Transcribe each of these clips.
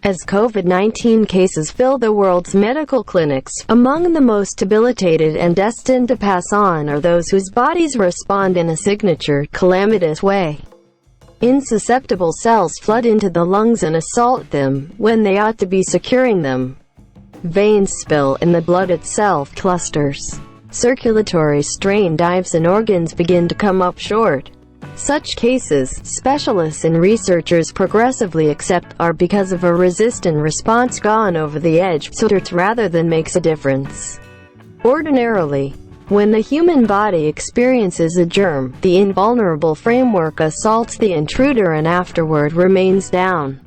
As COVID-19 cases fill the world's medical clinics, among the most debilitated and destined to pass on are those whose bodies respond in a signature, calamitous way. Insusceptible cells flood into the lungs and assault them, when they ought to be securing them. Veins spill, and the blood itself clusters. Circulatory strain dives and organs begin to come up short. Such cases, specialists and researchers progressively accept, are because of a resistant response gone over the edge, so it rather than makes a difference. Ordinarily, when the human body experiences a germ, the invulnerable framework assaults the intruder and afterward remains down.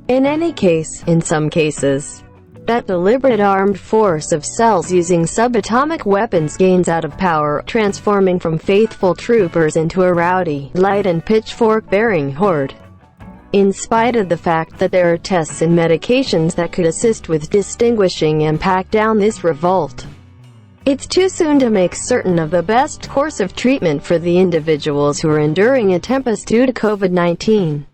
In any case, in some cases, that deliberate armed force of cells using subatomic weapons gains out of power, transforming from faithful troopers into a rowdy, light and pitchfork-bearing horde. In spite of the fact that there are tests and medications that could assist with distinguishing and pack down this revolt, it's too soon to make certain of the best course of treatment for the individuals who are enduring a tempest due to COVID-19.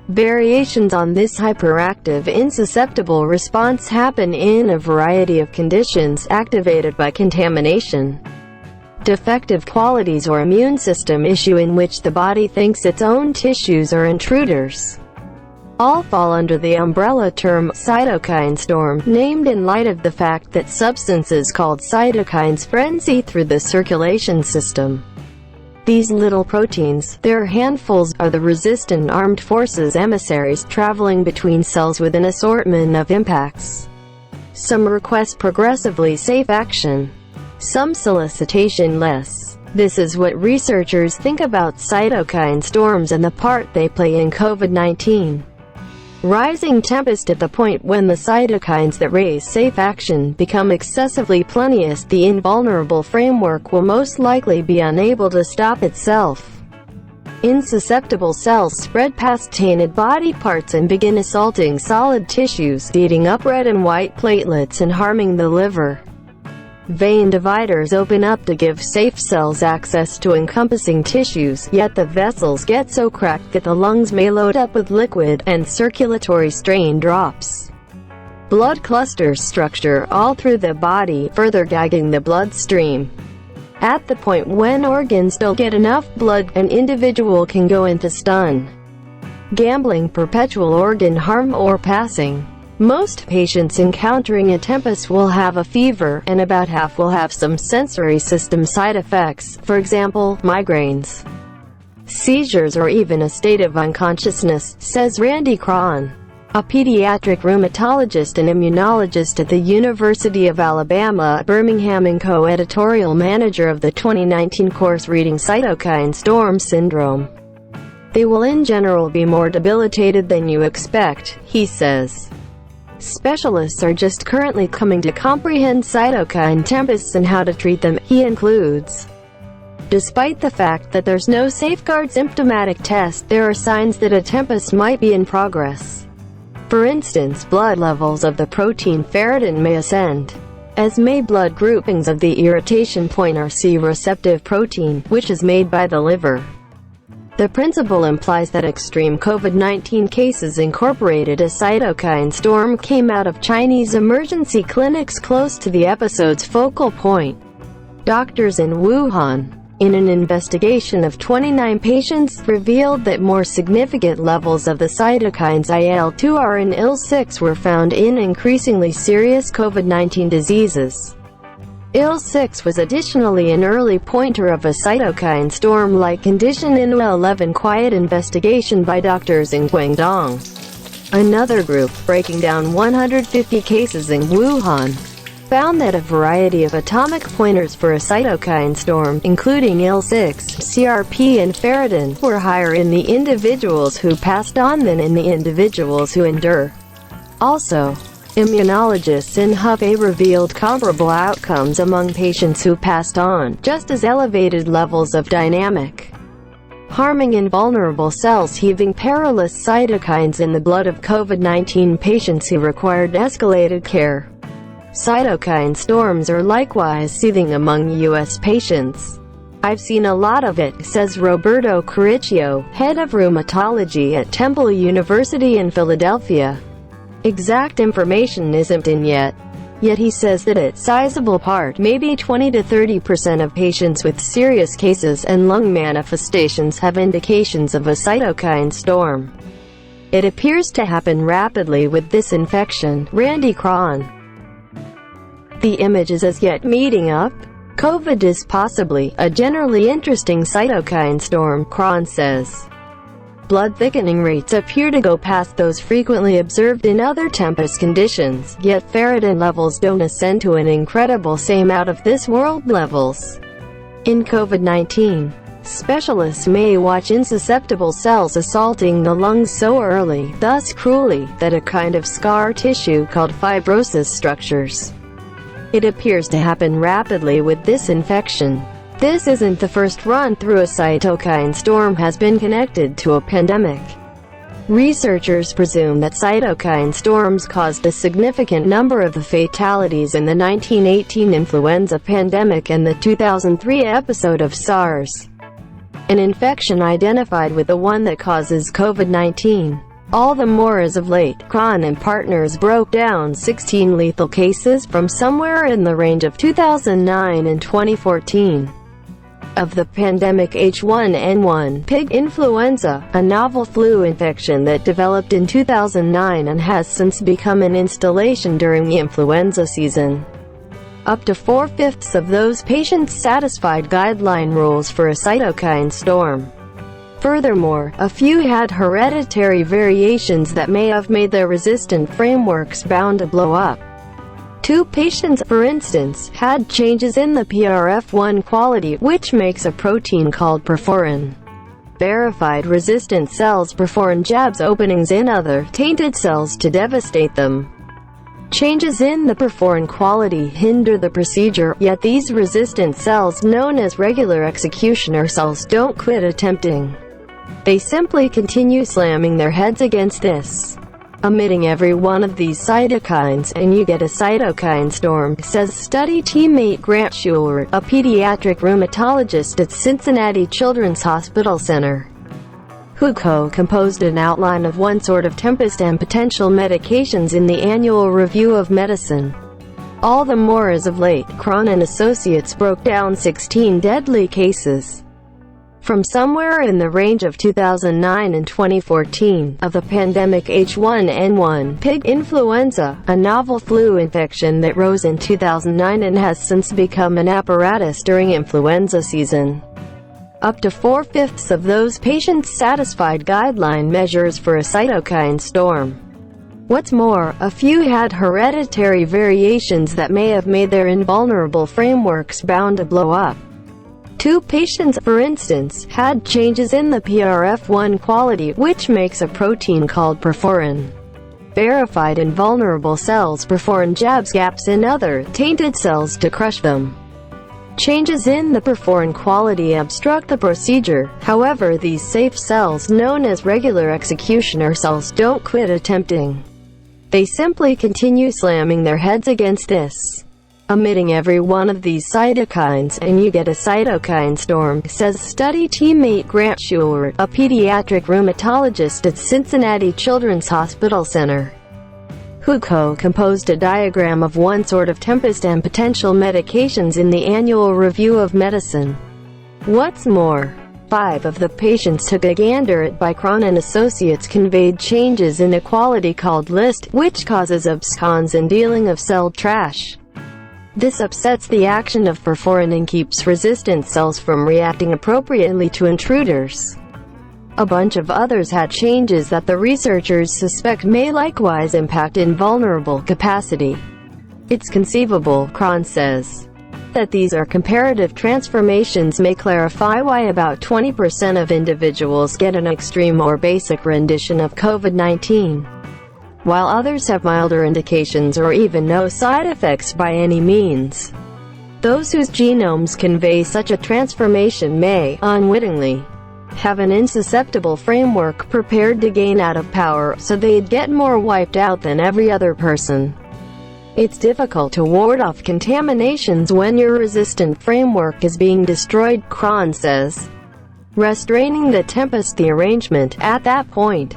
Variations on this hyperactive, insusceptible response happen in a variety of conditions activated by contamination, defective qualities or immune system issue in which the body thinks its own tissues are intruders. All fall under the umbrella term cytokine storm, named in light of the fact that substances called cytokines frenzy through the circulation system. These little proteins, their handfuls, are the resistant armed forces emissaries traveling between cells with an assortment of impacts. Some request progressively safe action, some solicitation less. This is what researchers think about cytokine storms and the part they play in COVID-19. Rising tempest. At the point when the cytokines that raise safe action become excessively plenteous, the invulnerable framework will most likely be unable to stop itself. Insusceptible cells spread past tainted body parts and begin assaulting solid tissues, eating up red and white platelets and harming the liver. Vein dividers open up to give safe cells access to encompassing tissues, yet the vessels get so cracked that the lungs may load up with liquid, and circulatory strain drops. Blood clusters structure all through the body, further gagging the bloodstream. At the point when organs don't get enough blood, an individual can go into stun, gambling, perpetual organ harm, or passing. Most patients encountering a tempest will have a fever, and about half will have some sensory system side effects, for example, migraines, seizures, or even a state of unconsciousness, says Randy Cron, a pediatric rheumatologist and immunologist at the University of Alabama at Birmingham and co-editorial manager of the 2019 course reading Cytokine Storm Syndrome. They will in general be more debilitated than you expect, he says. Specialists are just currently coming to comprehend cytokine tempests and how to treat them, he includes. Despite the fact that there's no safeguard symptomatic test, there are signs that a tempest might be in progress. For instance, blood levels of the protein ferritin may ascend, as may blood groupings of the irritation point or C-receptive protein, which is made by the liver. The principle implies that extreme COVID-19 cases incorporated a cytokine storm came out of Chinese emergency clinics close to the episode's focal point. Doctors in Wuhan, in an investigation of 29 patients, revealed that more significant levels of the cytokines IL-2R and IL-6 were found in increasingly serious COVID-19 diseases. IL-6 was additionally an early pointer of a cytokine storm-like condition in a 11 quiet investigation by doctors in Guangdong. Another group, breaking down 150 cases in Wuhan, found that a variety of atomic pointers for a cytokine storm, including IL-6, CRP and ferritin, were higher in the individuals who passed on than in the individuals who endure. Also, immunologists in Hubei revealed comparable outcomes among patients who passed on, just as elevated levels of dynamic, harming invulnerable cells heaving perilous cytokines in the blood of COVID-19 patients who required escalated care. Cytokine storms are likewise seething among U.S. patients. I've seen a lot of it, says Roberto Curicchio, head of rheumatology at Temple University in Philadelphia. Exact information isn't in yet. Yet he says that a sizable part, maybe 20 to 30% of patients with serious cases and lung manifestations have indications of a cytokine storm. It appears to happen rapidly with this infection, Randy Cron. The image is as yet meeting up. COVID is possibly a generally interesting cytokine storm, Cron says. Blood thickening rates appear to go past those frequently observed in other tempest conditions, yet ferritin levels don't ascend to an incredible same out-of-this-world levels. In COVID-19, specialists may watch insusceptible cells assaulting the lungs so early, thus cruelly, that a kind of scar tissue called fibrosis structures. It appears to happen rapidly with this infection. This isn't the first run through a cytokine storm has been connected to a pandemic. Researchers presume that cytokine storms caused a significant number of the fatalities in the 1918 influenza pandemic and the 2003 episode of SARS, an infection identified with the one that causes COVID-19. All the more as of late, Cron and partners broke down 16 lethal cases from somewhere in the range of 2009 and 2014. Of the pandemic H1N1 pig influenza, a novel flu infection that developed in 2009 and has since become an installation during the influenza season. Up to 4/5 of those patients satisfied guideline rules for a cytokine storm. Furthermore, a few had hereditary variations that may have made their resistant frameworks bound to blow up. 2 patients, for instance, had changes in the PRF1 quality, which makes a protein called perforin. Verified resistant cells perform jabs openings in other tainted cells to devastate them. Changes in the perforin quality hinder the procedure, yet these resistant cells, known as regular executioner cells, don't quit attempting. They simply continue slamming their heads against this, emitting every one of these cytokines, and you get a cytokine storm, says study teammate Grant Schuler, a pediatric rheumatologist at Cincinnati Children's Hospital Center, who co-composed an outline of one sort of tempest and potential medications in the annual review of medicine. All the more as of late, Cron and Associates broke down 16 deadly cases from somewhere in the range of 2009 and 2014, of the pandemic H1N1 pig influenza, a novel flu infection that rose in 2009 and has since become an apparatus during influenza season. Up to 4/5 of those patients satisfied guideline measures for a cytokine storm. What's more, a few had hereditary variations that may have made their invulnerable frameworks bound to blow up. 2 patients, for instance, had changes in the PRF1 quality, which makes a protein called perforin. Verified invulnerable cells perform jabs gaps in other tainted cells to crush them. Changes in the perforin quality obstruct the procedure. However, these safe cells, known as regular executioner cells, don't quit attempting. They simply continue slamming their heads against this, emitting every one of these cytokines, and you get a cytokine storm, says study teammate Grant Schuler, a pediatric rheumatologist at Cincinnati Children's Hospital Center, who co-composed a diagram of one sort of tempest and potential medications in the annual review of medicine. What's more, 5 of the patients took a gander at Cron and Associates conveyed changes in a quality called list, which causes abscons and dealing of cell trash. This upsets the action of perforin and keeps resistant cells from reacting appropriately to intruders. A bunch of others had changes that the researchers suspect may likewise impact invulnerable capacity. It's conceivable, Cron says, that these are comparative transformations may clarify why about 20% of individuals get an extreme or basic rendition of COVID-19. While others have milder indications or even no side effects by any means. Those whose genomes convey such a transformation may, unwittingly, have an insusceptible framework prepared to gain out of power, so they'd get more wiped out than every other person. It's difficult to ward off contaminations when your resistant framework is being destroyed, Cron says. Restraining the tempest, the arrangement, at that point,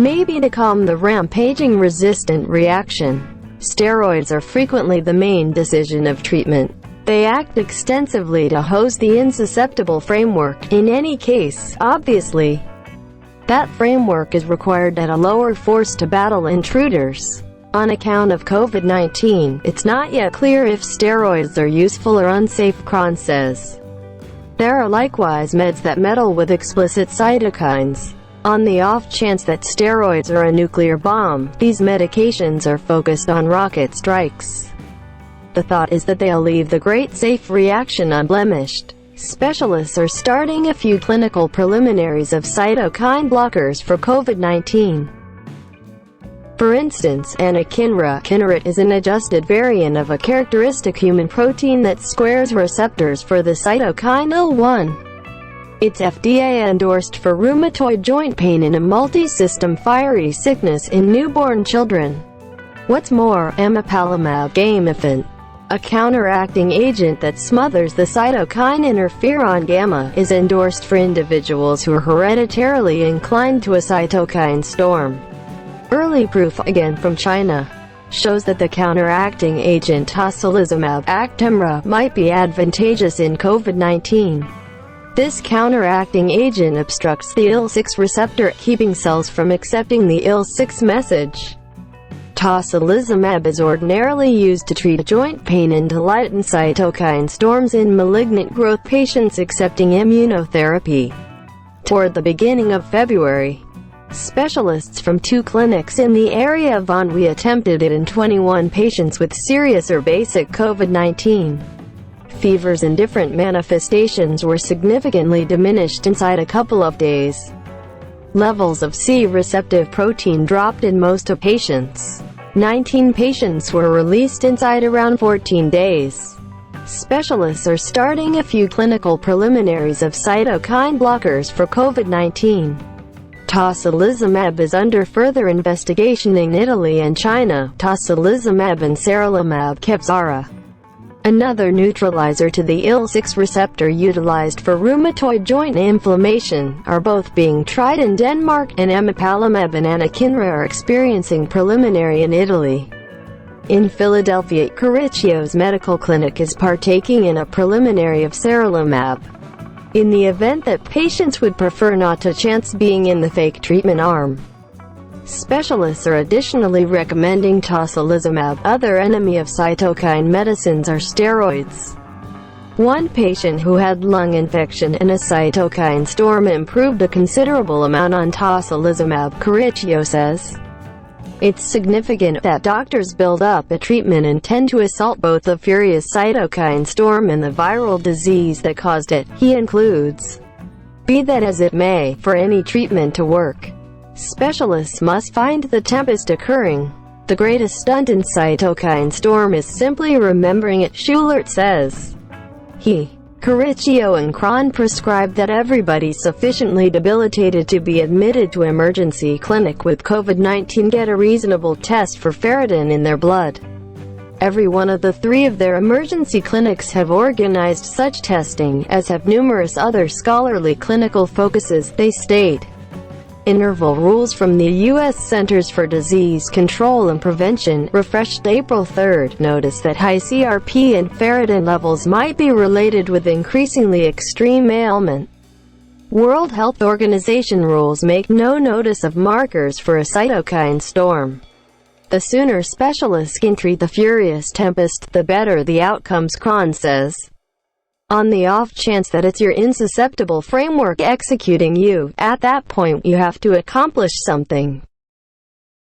maybe to calm the rampaging resistant reaction. Steroids are frequently the main decision of treatment. They act extensively to hose the insusceptible framework. In any case, obviously, that framework is required at a lower force to battle intruders. On account of COVID-19, it's not yet clear if steroids are useful or unsafe, Kron says. There are likewise meds that meddle with explicit cytokines. On the off chance that steroids are a nuclear bomb, these medications are focused on rocket strikes. The thought is that they'll leave the great safe reaction unblemished. Specialists are starting a few clinical preliminaries of cytokine blockers for COVID-19. For instance, anakinra Kineret is an adjusted variant of a characteristic human protein that squares receptors for the cytokine IL-1. It's FDA endorsed for rheumatoid joint pain and a multi-system fiery sickness in newborn children. What's more, emapalumab Gamifant, a counteracting agent that smothers the cytokine interferon gamma, is endorsed for individuals who are hereditarily inclined to a cytokine storm. Early proof, again from China, shows that the counteracting agent tocilizumab Actemra might be advantageous in COVID-19. This counteracting agent obstructs the IL-6 receptor, keeping cells from accepting the IL-6 message. Tocilizumab is ordinarily used to treat joint pain and to lighten cytokine storms in malignant growth patients accepting immunotherapy. Toward the beginning of February, specialists from 2 clinics in the area of Anhui attempted it in 21 patients with serious or basic COVID-19. Fevers and different manifestations were significantly diminished inside a couple of days. Levels of C-receptive protein dropped in most of patients. 19 patients were released inside around 14 days. Specialists are starting a few clinical preliminaries of cytokine blockers for COVID-19. Tocilizumab is under further investigation in Italy and China. Tocilizumab and saralimab Kevzara, another neutralizer to the IL-6 receptor utilized for rheumatoid joint inflammation, are both being tried in Denmark, and emapalumab and anakinra are experiencing preliminary in Italy. In Philadelphia, Curicchio's medical clinic is partaking in a preliminary of saralimab. In the event that patients would prefer not to chance being in the fake treatment arm, specialists are additionally recommending tocilizumab. Other enemy of cytokine medicines are steroids. One patient who had lung infection and a cytokine storm improved a considerable amount on tocilizumab, Curicchio says. It's significant that doctors build up a treatment and tend to assault both the furious cytokine storm and the viral disease that caused it, he includes. Be that as it may, for any treatment to work, specialists must find the tempest occurring. The greatest stunt in cytokine storm is simply remembering it, Schulert says. Curicchio and Kron prescribed that everybody sufficiently debilitated to be admitted to emergency clinic with COVID-19 get a reasonable test for ferritin in their blood. Every one of the 3 of their emergency clinics have organized such testing, as have numerous other scholarly clinical focuses, they state. Interval rules from the U.S. Centers for Disease Control and Prevention, refreshed April 3, notice that high CRP and ferritin levels might be related with increasingly extreme ailment. World Health Organization rules make no notice of markers for a cytokine storm. The sooner specialists can treat the furious tempest, the better the outcomes, Kron says. On the off chance that it's your insusceptible framework executing you, at that point you have to accomplish something.